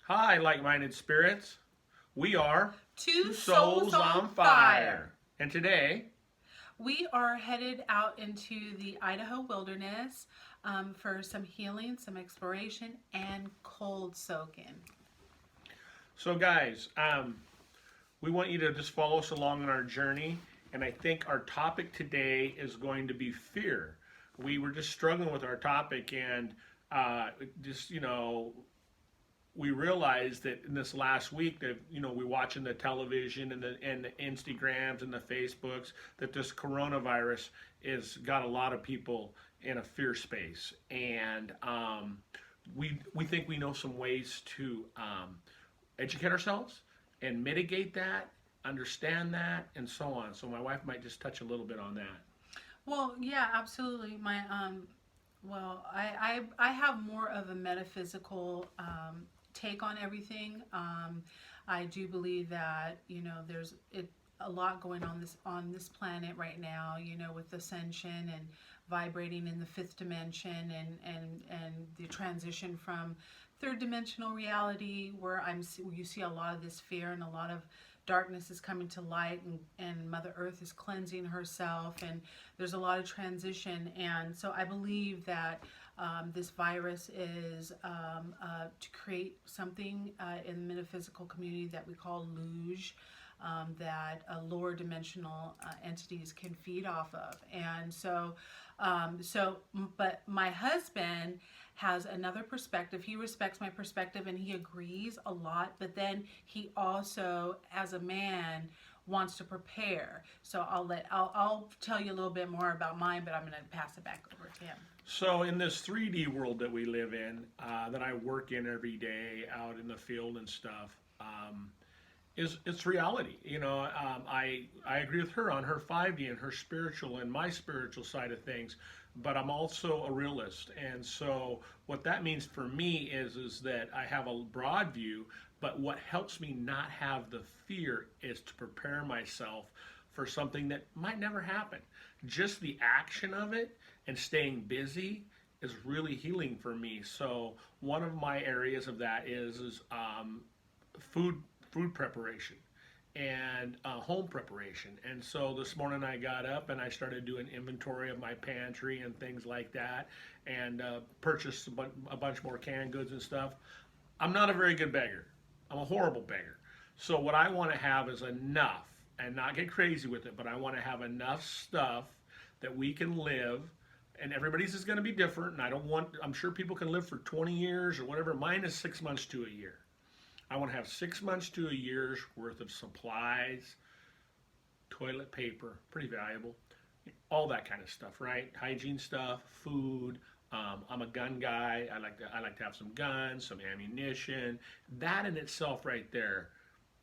Hi, like-minded spirits. We are Two Two souls Souls on on fire. Fire. And today, We are headed out into the Idaho wilderness for some healing, some exploration, and cold soaking. so guys, we want you to just follow us along on our journey. And I think our topic today is going to be fear. We were just struggling with our topic, and just we realized that in this last week that we watching the television and the Instagrams and the Facebooks that this coronavirus is got a lot of people in a fear space, and we think we know some ways to educate ourselves and mitigate that, understand that, and so on. So my wife might just touch a little bit on that. Well, yeah, absolutely. I have more of a metaphysical take on everything. I do believe that there's a lot going on this planet right now. With ascension and vibrating in the fifth dimension, and the transition from third dimensional reality, where you see a lot of this fear and a lot of darkness is coming to light, and Mother Earth is cleansing herself, and there's a lot of transition. And so I believe that this virus is to create something in the metaphysical community that we call luge, that lower dimensional entities can feed off of. And but my husband has another perspective. He respects my perspective and he agrees a lot, but then he also, as a man, wants to prepare. So I'll tell you a little bit more about mine, but I'm going to pass it back over to him. So in this 3D world that we live in, that I work in every day out in the field and stuff, is it's reality. I agree with her on her 5D and her spiritual and my spiritual side of things, but I'm also a realist, and so what that means for me is that I have a broad view, but what helps me not have the fear is to prepare myself for something that might never happen. Just the action of it and staying busy is really healing for me. So one of my areas of that is food food preparation and home preparation. And so this morning I got up and I started doing inventory of my pantry and things like that, and purchased a bunch more canned goods and stuff. I'm not a very good beggar. I'm a horrible beggar. So what I want to have is enough, and not get crazy with it, but I want to have enough stuff that we can live. And everybody's is going to be different. And I'm sure people can live for 20 years or whatever. Mine is 6 months to a year. I want to have 6 months to a year's worth of supplies, toilet paper, pretty valuable, all that kind of stuff, right? Hygiene stuff, food. I'm a gun guy. I like to have some guns, some ammunition. That in itself, right there,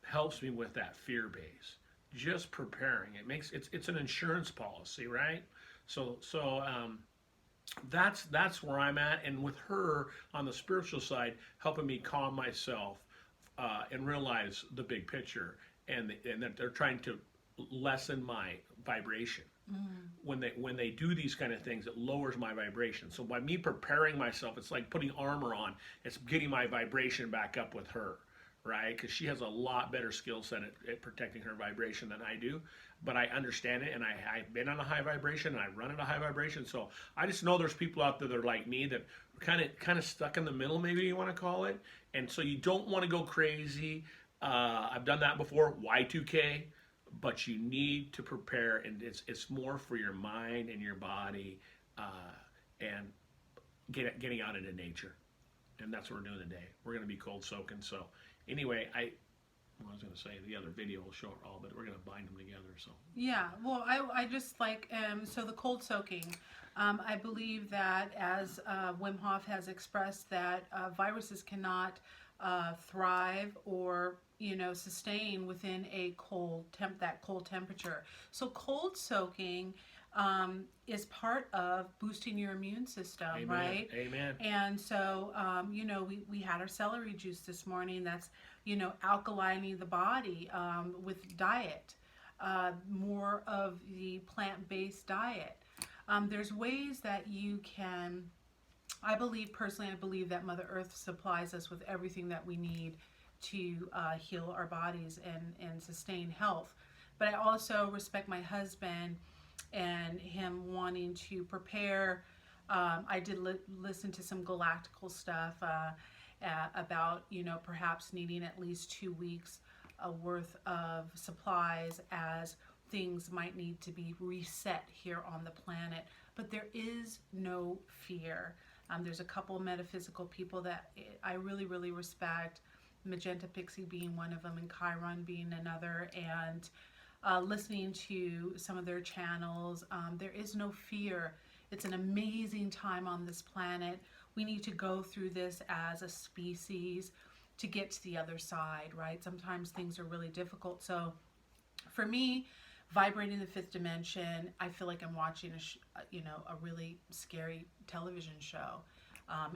helps me with that fear base. Just preparing it's an insurance policy, right? So that's where I'm at, and with her on the spiritual side, helping me calm myself and realize the big picture, and that they're trying to lessen my vibration. When they do these kind of things, it lowers my vibration. So by me preparing myself, it's like putting armor on. It's getting my vibration back up with her, right? Because she has a lot better skill set at protecting her vibration than I do. But I understand it, and I've been on a high vibration, and I run at a high vibration. So I just know there's people out there that are like me, that are kind of stuck in the middle, maybe you want to call it. And so you don't want to go crazy. I've done that before, Y2K, but you need to prepare, and it's more for your mind and your body, and getting out into nature. And that's what we're doing today. We're going to be cold soaking. So anyway, I was going to say the other video will show it all, but we're going to bind them together. So Yeah, well, I just like, so the cold soaking. I believe that, as Wim Hof has expressed, that viruses cannot thrive or sustain within that cold temperature. So cold soaking is part of boosting your immune system, amen, right? amen. And so we had our celery juice this morning. That's alkalining the body with diet, more of the plant-based diet. There's ways that you can Personally, I believe that Mother Earth supplies us with everything that we need to heal our bodies and sustain health. But I also respect my husband and him wanting to prepare. I did listen to some galactical stuff about, perhaps needing at least 2 weeks worth of supplies, as things might need to be reset here on the planet. But there is no fear. There's a couple of metaphysical people that I really, really respect, Magenta Pixie being one of them, and Chiron being another, and listening to some of their channels. There is no fear. It's an amazing time on this planet. We need to go through this as a species to get to the other side, right? Sometimes things are really difficult. So for me, vibrating the fifth dimension, I feel like I'm watching a really scary television show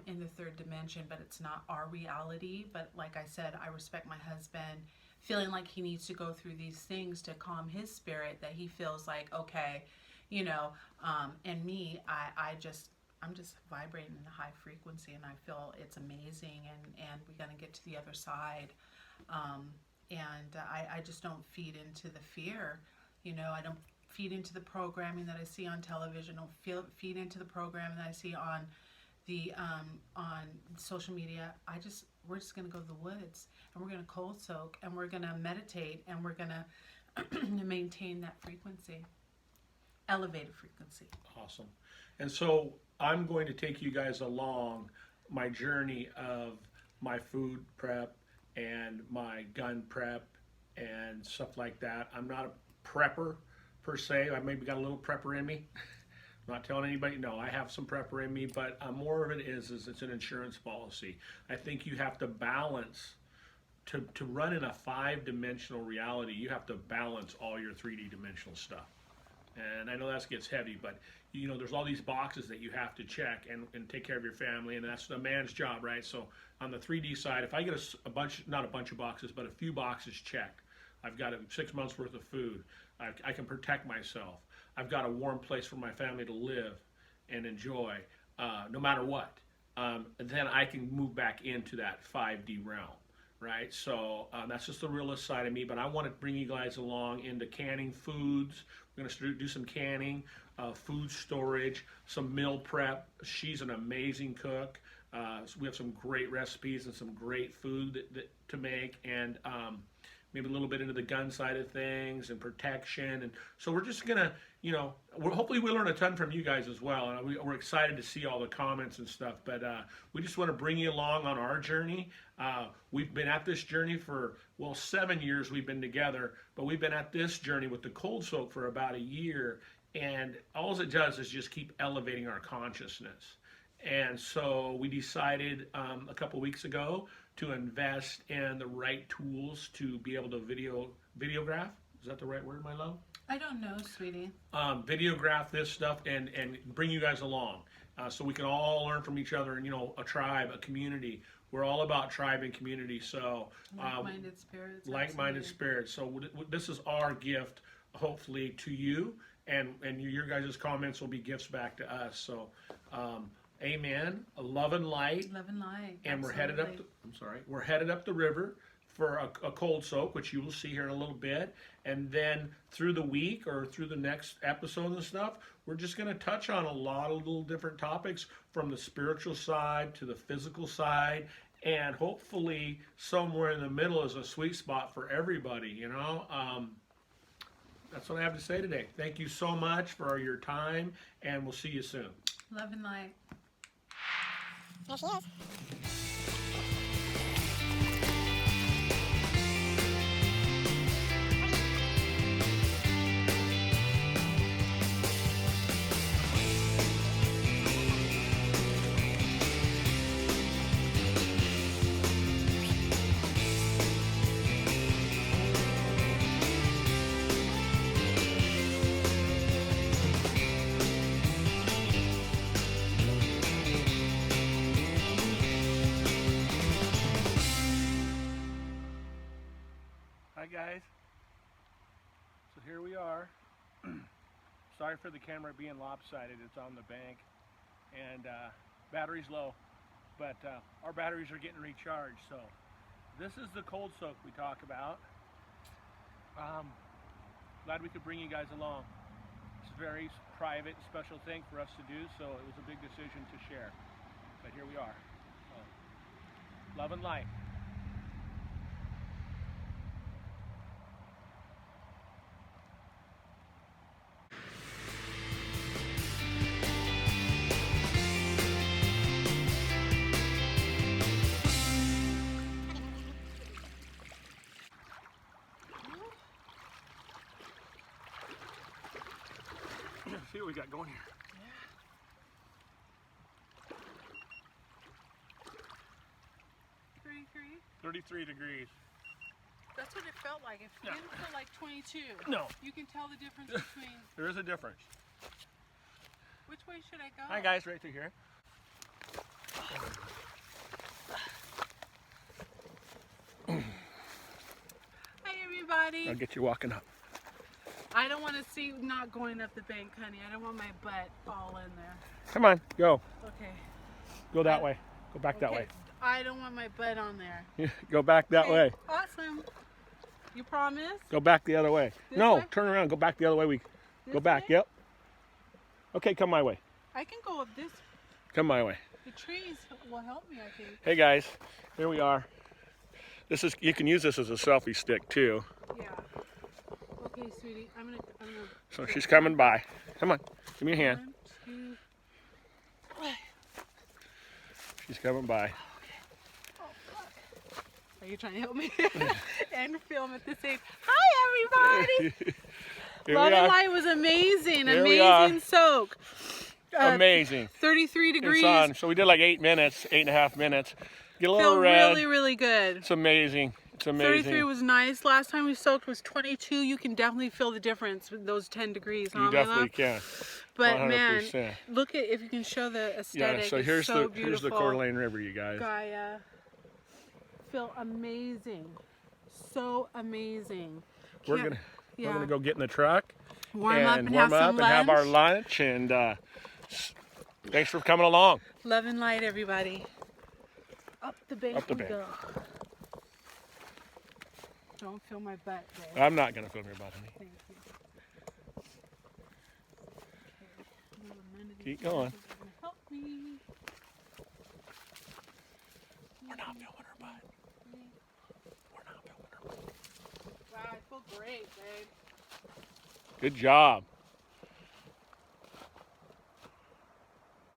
in the third dimension, but it's not our reality. But like I said, I respect my husband feeling like he needs to go through these things to calm his spirit, that he feels like, okay, and me, I'm just vibrating in a high frequency, and I feel it's amazing, and we're gonna get to the other side. I just don't feed into the fear. I don't feed into the programming that I see on television. I don't feed into the programming that I see on the on social media. We're just gonna go to the woods, and we're gonna cold soak, and we're gonna meditate, and we're gonna maintain that frequency, elevated frequency. Awesome. And so I'm going to take you guys along my journey of my food prep and my gun prep and stuff like that. I'm not a prepper per se. I maybe got a little prepper in me. I'm not telling anybody, no, I have some prepper in me, but more of it is it's an insurance policy. I think you have to balance, to run in a 5-dimensional reality, you have to balance all your 3D dimensional stuff. And I know that gets heavy, but there's all these boxes that you have to check and take care of your family, and that's the man's job, right? So on the 3D side, if I get a bunch, not a bunch of boxes, but a few boxes checked, I've got 6 months worth of food. I can protect myself. I've got a warm place for my family to live and enjoy, no matter what. Then I can move back into that 5D realm. Right, so that's just the realist side of me, but I want to bring you guys along into canning foods. We're going to do some canning, food storage, some meal prep. She's an amazing cook. So we have some great recipes and some great food to make, and maybe a little bit into the gun side of things and protection. And so we're just gonna, hopefully we learn a ton from you guys as well. And we're excited to see all the comments and stuff. But we just want to bring you along on our journey. We've been at this journey for 7 years. We've been together, but we've been at this journey with the cold soak for about a year. And all it does is just keep elevating our consciousness. And so we decided a couple weeks ago to invest in the right tools to be able to videograph. Is that the right word, my love? I don't know, sweetie. Videograph this stuff and bring you guys along, so we can all learn from each other. And a tribe, a community. We're all about tribe and community. So like-minded spirits. Like-minded spirits. So this is our gift, hopefully, to you, and your guys' comments will be gifts back to us. So. Amen. Love and light. Love and light. And Absolutely. We're headed up the river for a cold soak, which you will see here in a little bit. And then through the week or through the next episode and stuff, we're just going to touch on a lot of little different topics, from the spiritual side to the physical side. And hopefully somewhere in the middle is a sweet spot for everybody, That's what I have to say today. Thank you so much for your time, and we'll see you soon. Love and light. There she is. Hi guys, so here we are. Sorry for the camera being lopsided, it's on the bank, battery's low, but our batteries are getting recharged. So this is the cold soak we talk about. Glad we could bring you guys along. It's a very private, special thing for us to do, so it was a big decision to share. But here we are. So, love and light. See what we got going here. 33 degrees. That's what it felt like. It Yeah. didn't feel like 22. No, You can tell the difference between. there is a difference. Which way should I go? Hi guys, right through here. Hi everybody. I'll get you walking up. I don't want to see not going up the bank, honey. I don't want my butt all in there. Come on, go. Okay. Go that way. Go back that Okay. way. I don't want my butt on there. Go back that Okay, way. Awesome. You promise? Go back the other way. This No, way? turn around. Go back the other way. Go This back. way? Yep. Okay, come my way. I can go up this. Come my way. The trees will help me, I think. Hey guys, here we are. This is, you can use this as a selfie stick too. Yeah. Okay, sweetie. I'm gonna. So she's coming by. Come on, give me a hand. 1, 2. She's coming by. Oh, fuck. Are you trying to help me and film at the same? Hi, everybody. Here Love we and are. Light was amazing. Here we are. Amazing soak. Amazing. 33 degrees. It's on. So we did like 8 minutes, 8.5 minutes. Get a little Feel red. really, really good. It's amazing. It's amazing. 33 was nice. Last time we soaked was 22. You can definitely feel the difference with those 10 degrees. You huh, definitely Mila? can. But 100%. man, look at if you can show the aesthetic. Yeah. So It's here's so the beautiful. Coeur d'Alene River, you guys. Gaia. Feel amazing. So amazing. We're Can't- gonna go get in the truck warm up and warm have some up lunch. and have our lunch. And thanks for coming along. Love and light, everybody. Up the bank Up the we bank. go. Don't feel my butt, babe. I'm not gonna film your butt, honey. Thank you. Okay. None of these Keep going. guys are gonna help me. We're not filming her butt. We're not filming her butt. Wow, I feel great, babe. Good job.